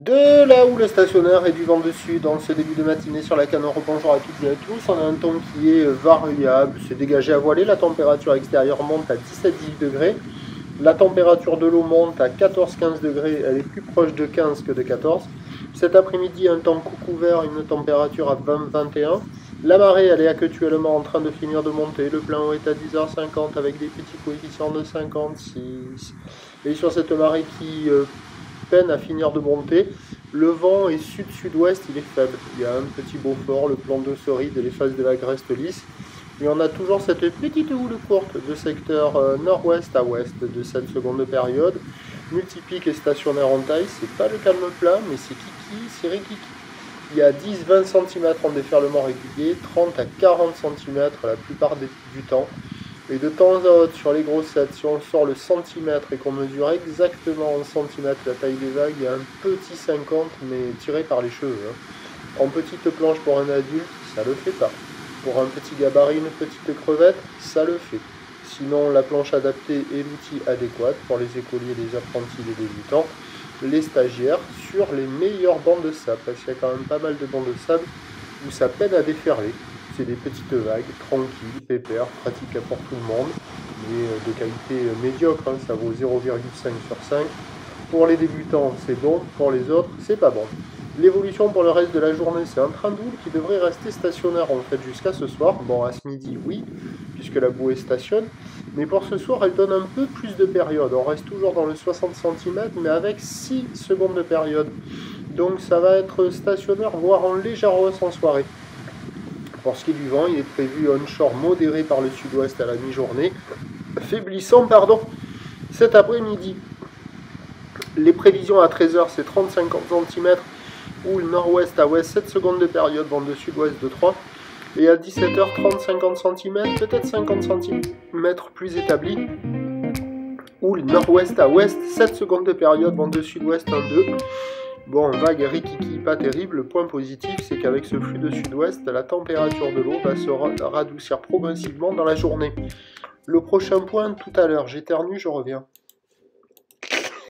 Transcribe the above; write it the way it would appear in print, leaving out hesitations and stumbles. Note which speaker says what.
Speaker 1: De là où le stationnaire et du vent dessus dans ce début de matinée sur la canne, bonjour à toutes et à tous. On a un temps qui est variable, c'est dégagé à voiler. La température extérieure monte à 17-18 degrés. La température de l'eau monte à 14-15 degrés, elle est plus proche de 15 que de 14. Cet après-midi, un temps couvert, une température à 20-21. La marée, elle est actuellement en train de finir de monter. Le plein eau est à 10h50 avec des petits coefficients de 56. Et sur cette marée qui peine à finir de monter, le vent est sud-sud-ouest, il est faible. Il y a un petit Beaufort, le plan de Soride et les faces de la Greste lisse. Et on a toujours cette petite houle courte de secteur nord-ouest à ouest de cette seconde période. Multipique et stationnaire en taille, c'est pas le calme plat, mais c'est kiki, c'est rikiki. Il y a 10-20 cm en déferlement régulier, 30 à 40 cm la plupart du temps. Et de temps à autre, sur les grossettes, si on sort le centimètre et qu'on mesure exactement en centimètres la taille des vagues, il y a un petit 50, mais tiré par les cheveux. En petite planche pour un adulte, ça le fait pas. Pour un petit gabarit, une petite crevette, ça le fait. Sinon, la planche adaptée est l'outil adéquat pour les écoliers, les apprentis, les débutants, les stagiaires, sur les meilleurs bancs de sable. Parce qu'il y a quand même pas mal de bancs de sable où ça peine à déferler. C'est des petites vagues, tranquilles, pépères, pratiques pour tout le monde, mais de qualité médiocre, hein, ça vaut 0,5 sur 5. Pour les débutants, c'est bon, pour les autres, c'est pas bon. L'évolution pour le reste de la journée, c'est un train de houle qui devrait rester stationnaire en fait jusqu'à ce soir. Bon, à ce midi, oui, puisque la bouée stationne, mais pour ce soir, elle donne un peu plus de période. On reste toujours dans le 60 cm, mais avec 6 secondes de période. Donc ça va être stationnaire, voire en légère hausse en soirée. Pour ce qui est du vent, il est prévu onshore modéré par le sud-ouest à la mi-journée, faiblissant, cet après-midi. Les prévisions à 13h, c'est 30-50 cm, ou le nord-ouest à ouest, 7 secondes de période, vent de sud-ouest de 3. Et à 17h, 30-50 cm, peut-être 50 cm plus établi, ou le nord-ouest à ouest, 7 secondes de période, vent de sud-ouest 1-2. Bon, vague rikiki, pas terrible. Le point positif, c'est qu'avec ce flux de sud-ouest, la température de l'eau va se radoucir progressivement dans la journée. Le prochain point tout à l'heure. J'éternue, je reviens.